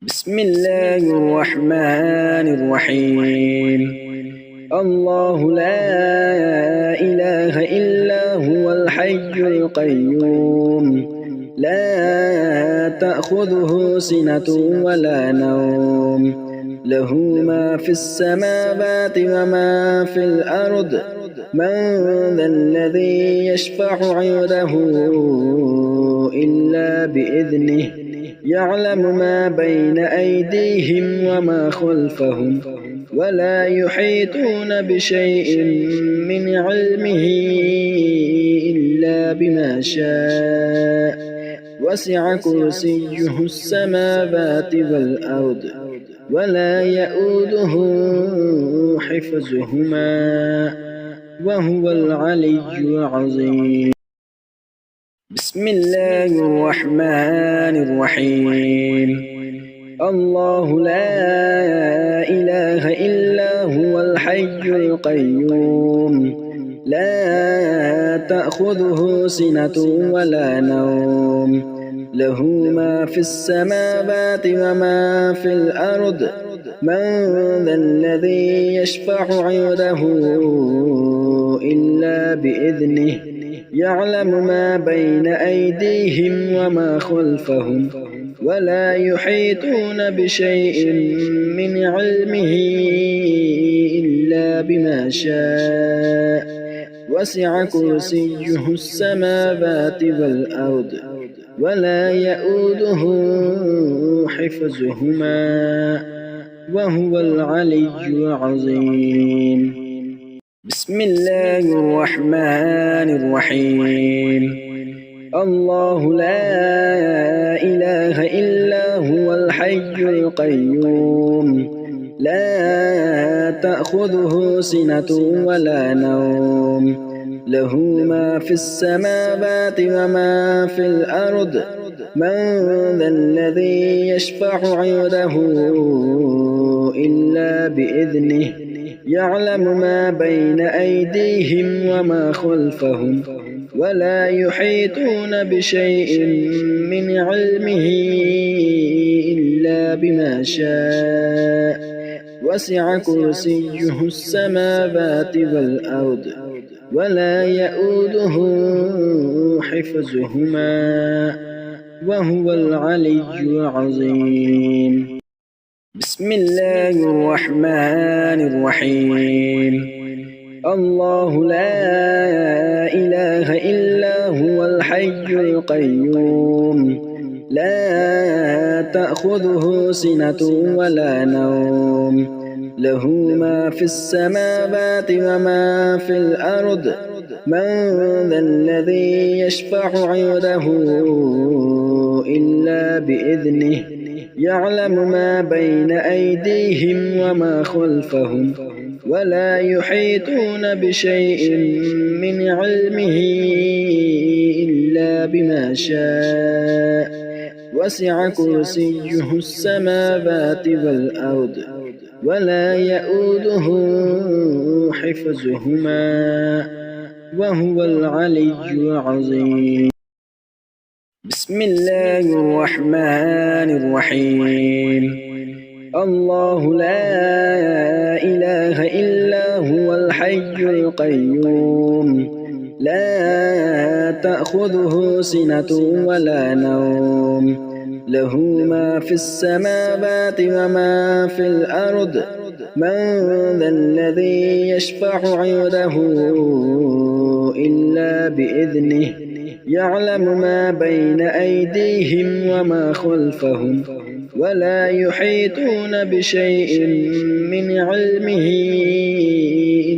بسم الله الرحمن الرحيم. الله لا إله إلا هو الحي القيوم، لا تأخذه سنة ولا نوم، له ما في السماوات وما في الأرض. من ذا الذي يشفع عنده إلا بإذنه، يعلم ما بين أيديهم وما خلفهم، ولا يحيطون بشيء من علمه إلا بما شاء. وسع كرسيه السماوات والأرض، ولا يئوده حفظهما، وهو العلي العظيم. بسم الله الرحمن الرحيم. الله لا إله إلا هو الحي القيوم، لا تأخذه سنة ولا نوم، له ما في السماوات وما في الأرض. من ذا الذي يشفع عنده إلا بإذنه، يعلم ما بين أيديهم وما خلفهم، ولا يحيطون بشيء من علمه إلا بما شاء. وسع كرسيه السماوات والأرض، ولا يئوده حفظهما، وهو العلي العظيم. بسم الله الرحمن الرحيم. الله لا إله إلا هو الحي القيوم، لا تأخذه سنة ولا نوم، له ما في السماوات وما في الأرض. من ذا الذي يشفع عنده إلا بإذنه، يعلم ما بين أيديهم وما خلفهم، ولا يحيطون بشيء من علمه إلا بما شاء. وسع كرسيه السماوات والأرض، ولا يئوده حفظهما، وهو العلي العظيم. بسم الله الرحمن الرحيم. الله لا إله إلا هو الحي القيوم، لا تأخذه سنة ولا نوم، له ما في السماوات وما في الأرض. من ذا الذي يشفع عنده إلا بإذنه، يعلم ما بين أيديهم وما خلفهم، ولا يحيطون بشيء من علمه إلا بما شاء. وسع كرسيه السماوات والأرض، ولا يئوده حفظهما، وهو العلي العظيم. بسم الله الرحمن الرحيم. الله لا إله إلا هو الحي القيوم، لا تأخذه سنة ولا نوم، له ما في السماوات وما في الأرض. من ذا الذي يشفع عنده إلا بإذنه، يعلم ما بين أيديهم وما خلفهم، ولا يحيطون بشيء من علمه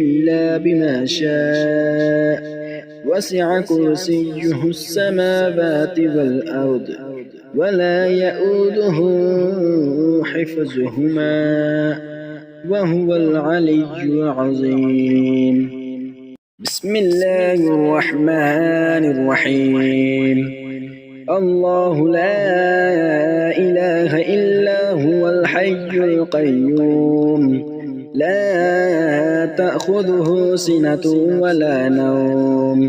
إلا بما شاء. وسع كرسيه السماوات والأرض، ولا يئوده حفظهما، وهو العلي العظيم. بسم الله الرحمن الرحيم. الله لا إله إلا هو الحي القيوم، لا تأخذه سنة ولا نوم،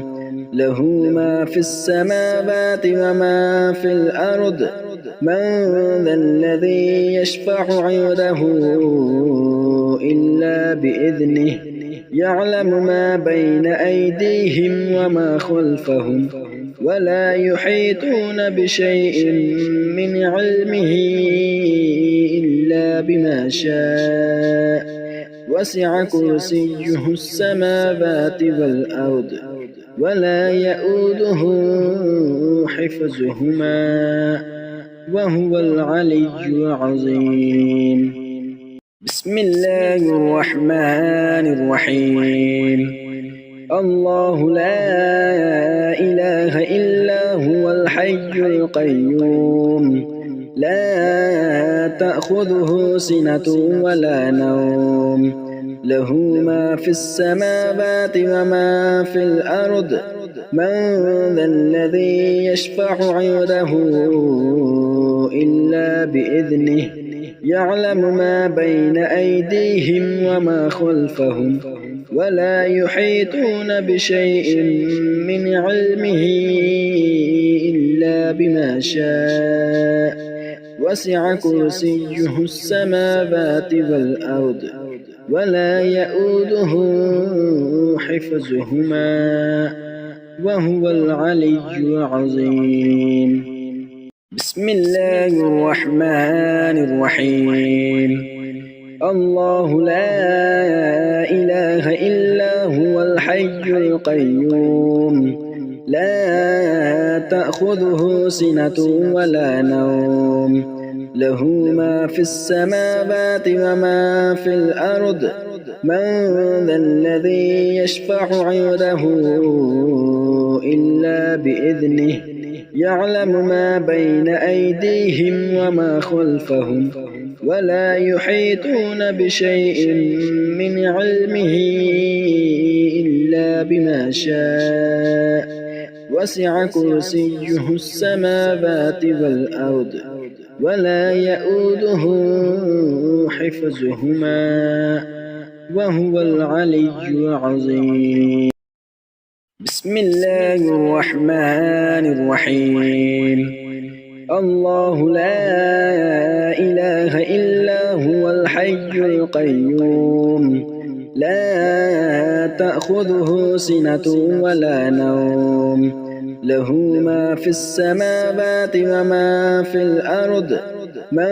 له ما في السماوات وما في الأرض من ذا الذي يشفع عنده إلا بإذنه يعلم ما بين أيديهم وما خلفهم ولا يحيطون بشيء من علمه إلا بما شاء وسع كرسيه السماوات والأرض ولا يؤوده حفظهما وهو العلي العظيم. بسم الله الرحمن الرحيم. الله لا إله إلا هو الحي القيوم لا تأخذه سنة ولا نوم له ما في السماوات وما في الأرض من ذا الذي يشفع عنده إلا بإذنه يعلم ما بين أيديهم وما خلفهم ولا يحيطون بشيء من علمه إلا بما شاء وسع كرسيه السماوات والأرض ولا يؤوده حفظهما وهو العلي العظيم. بسم الله الرحمن الرحيم. الله لا إله إلا هو الحي القيوم لا تأخذه سنة ولا نوم له ما في السماوات وما في الأرض من ذا الذي يشفع عنده إلا بإذنه يعلم ما بين أيديهم وما خلفهم ولا يحيطون بشيء من علمه إلا بما شاء وسع كرسيه السماوات والأرض ولا يؤوده حفظهما وهو العلي العظيم. بسم الله الرحمن الرحيم. الله لا إله إلا هو الحي القيوم لا تأخذه سنة ولا نوم له ما في السماوات وما في الأرض من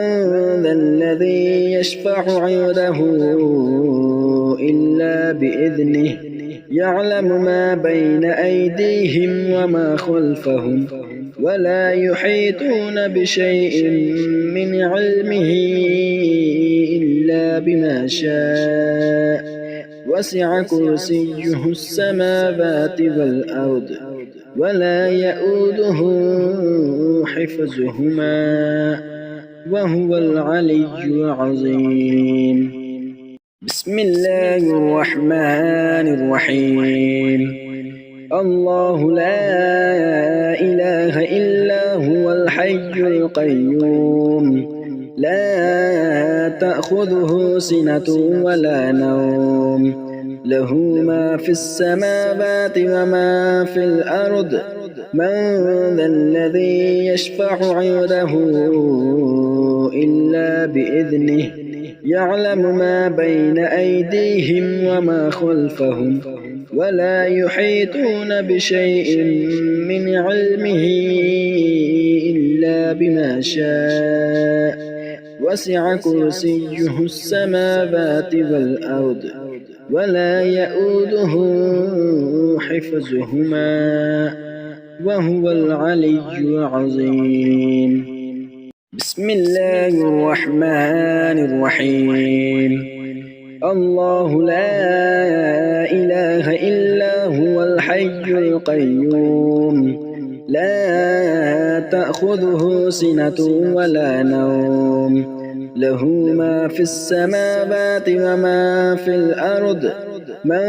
ذا الذي يشفع عنده إلا بإذنه يعلم ما بين أيديهم وما خلفهم ولا يحيطون بشيء من علمه إلا بما شاء وسع كرسيه السماوات والأرض ولا يؤوده حفظهما وهو العلي العظيم. بسم الله الرحمن الرحيم. الله لا إله إلا هو الحي القيوم لا تأخذه سنة ولا نوم له ما في السماوات وما في الأرض من ذا الذي يشفع عنده إلا بإذنه يعلم ما بين أيديهم وما خلفهم ولا يحيطون بشيء من علمه إلا بما شاء وسع كرسيه السماوات والأرض ولا يؤوده حفظهما وهو العلي العظيم. بسم الله الرحمن الرحيم. الله لا إله إلا هو الحي القيوم لا تأخذه سنة ولا نوم له ما في السماوات وما في الأرض من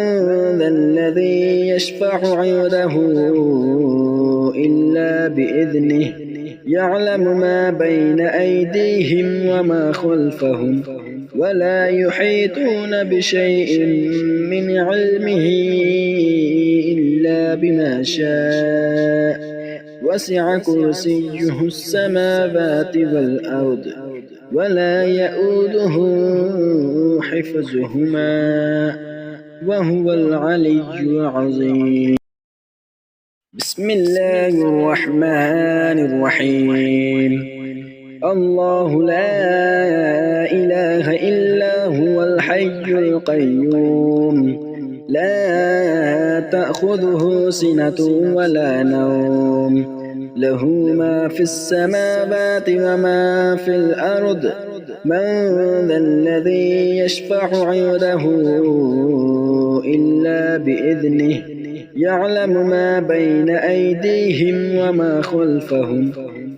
ذا الذي يشفع عنده إلا بإذنه يعلم ما بين أيديهم وما خلفهم ولا يحيطون بشيء من علمه إلا بما شاء وسع كرسيه السماوات والأرض ولا يئوده حفظهما وهو العلي العظيم. بسم الله الرحمن الرحيم. الله لا إله إلا هو الحي القيوم لا تأخذه سنة ولا نوم له ما في السماوات وما في الأرض من ذا الذي يشفع عنده إلا بإذنه يعلم ما بين أيديهم وما خلفهم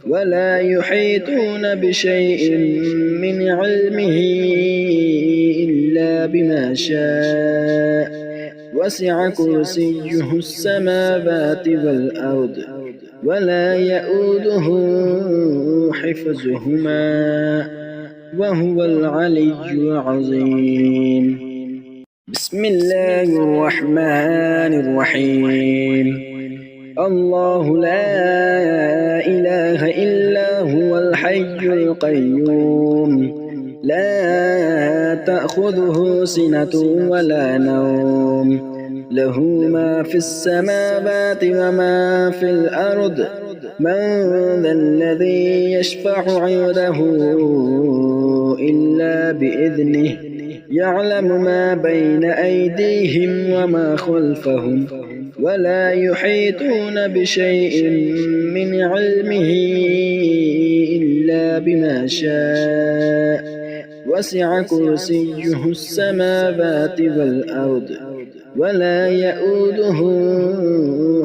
ولا يحيطون بشيء من علمه إلا بما شاء وسع كرسيه السماوات والأرض ولا يئوده حفظهما وهو العلي العظيم. بسم الله الرحمن الرحيم. الله لا إله إلا هو الحي القيوم لا تأخذه سنة ولا نوم له ما في السماوات وما في الأرض من ذا الذي يشفع عنده إلا بإذنه يعلم ما بين أيديهم وما خلفهم ولا يحيطون بشيء من علمه إلا بما شاء وسع كرسيه السماوات والأرض ولا يئوده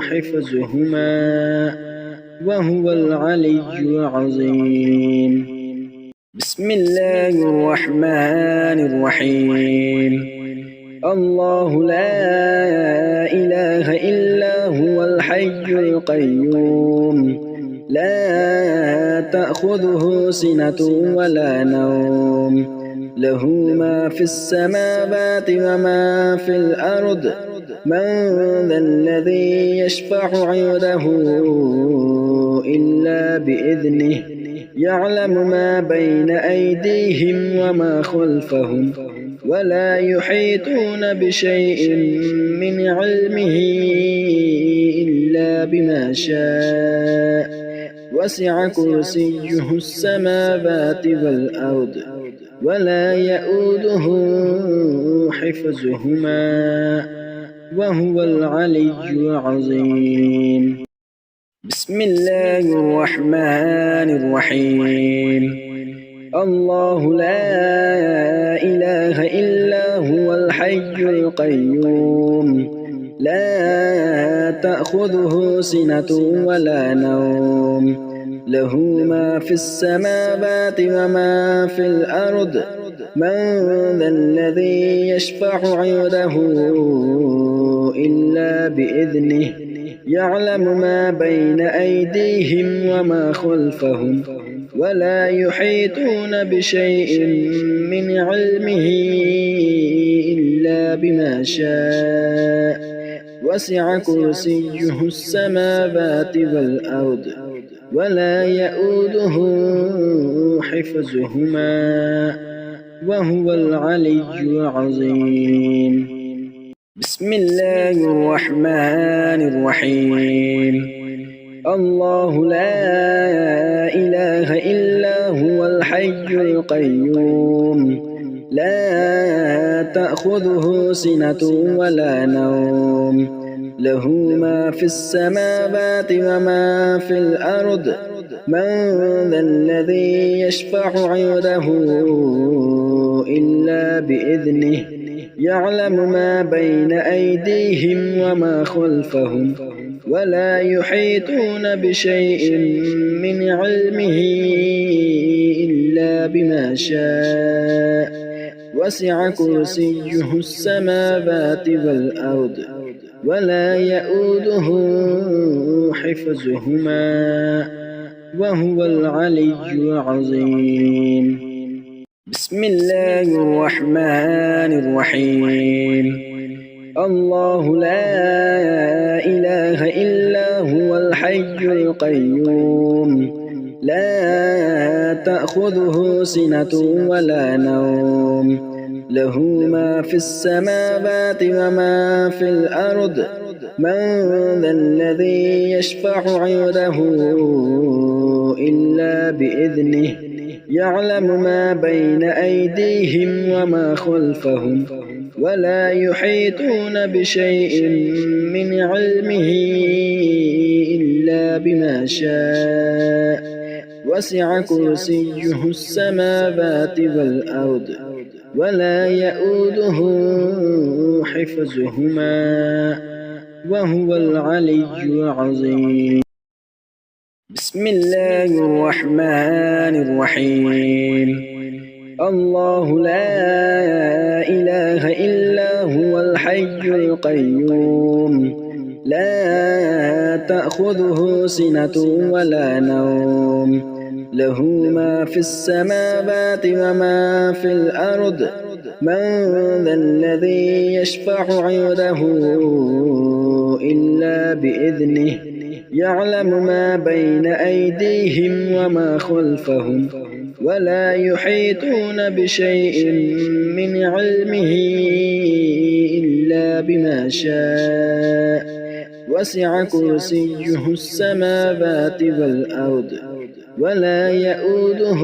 حفظهما وهو العلي العظيم. بسم الله الرحمن الرحيم. الله لا إله إلا هو الحي القيوم لا تأخذه سنة ولا نوم له ما في السماوات وما في الأرض من ذا الذي يشفع عنده إلا بإذنه يعلم ما بين أيديهم وما خلفهم ولا يحيطون بشيء من علمه إلا بما شاء وسع كرسيه السماوات والأرض ولا يئوده حفظهما وهو العلي العظيم. بسم الله الرحمن الرحيم. الله لا إله إلا هو الحي القيوم لا تأخذه سنة ولا نوم له ما في السماوات وما في الأرض من ذا الذي يشفع عنده إلا بإذنه يعلم ما بين أيديهم وما خلفهم ولا يحيطون بشيء من علمه إلا بما شاء وسع كرسيه السماوات والأرض ولا يئوده حفظهما وهو العلي العظيم. بسم الله الرحمن الرحيم. الله لا إله إلا هو الحي القيوم لا تأخذه سنة ولا نوم له ما في السماوات وما في الأرض من ذا الذي يشفع عنده إلا بإذنه يعلم ما بين أيديهم وما خلفهم ولا يحيطون بشيء من علمه إلا بما شاء وسع كرسيه السماوات والأرض ولا يئوده حفظهما وهو العلي العظيم. بسم الله الرحمن الرحيم. الله لا إله إلا هو الحي القيوم لا تأخذه سنة ولا نوم له ما في السماوات وما في الأرض من ذا الذي يشفع عنده إلا بإذنه يعلم ما بين أيديهم وما خلفهم ولا يحيطون بشيء من علمه إلا بما شاء وسع كرسيه السماوات والأرض ولا يئوده حفظهما وهو العلي العظيم. بسم الله الرحمن الرحيم. الله لا إله إلا هو الحي القيوم لا تأخذه سنة ولا نوم له ما في السماوات وما في الأرض من ذا الذي يشفع عنده إلا بإذنه يعلم ما بين أيديهم وما خلفهم ولا يحيطون بشيء من علمه إلا بما شاء وسع كرسيه السماوات والأرض ولا يئوده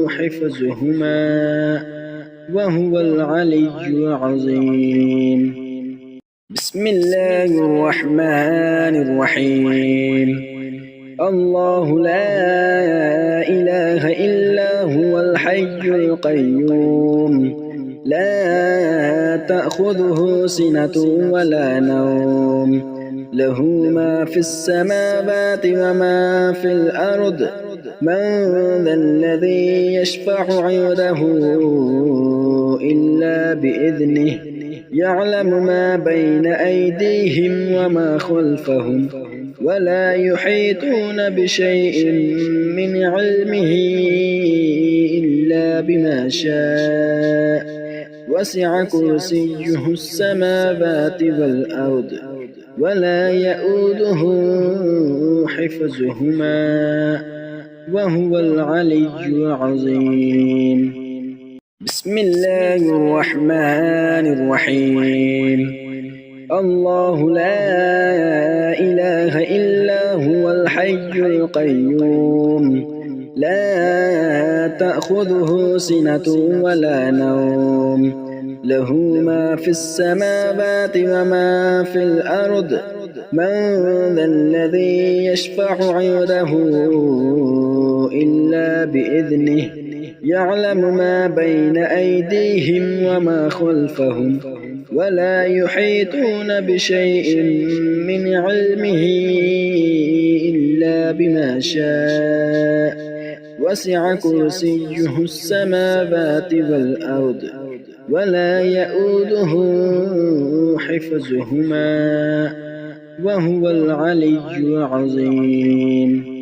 حفظهما وهو العلي العظيم. بسم الله الرحمن الرحيم. الله لا إله إلا هو الحي القيوم لا تأخذه سنة ولا نوم له ما في السماوات وما في الأرض من ذا الذي يشفع عنده إلا بإذنه يعلم ما بين أيديهم وما خلفهم ولا يحيطون بشيء من علمه إلا بما شاء وسع كرسيه السماوات والأرض ولا يئوده حفظهما وهو العلي العظيم. بسم الله الرحمن الرحيم. الله لا إله إلا هو الحي القيوم لا تأخذه سنة ولا نوم له ما في السماوات وما في الأرض من ذا الذي يشفع عنده إلا بإذنه يعلم ما بين أيديهم وما خلفهم ولا يحيطون بشيء من علمه إلا بما شاء وسع كرسيه السماوات والأرض ولا يئوده حفظهما وهو العلي العظيم.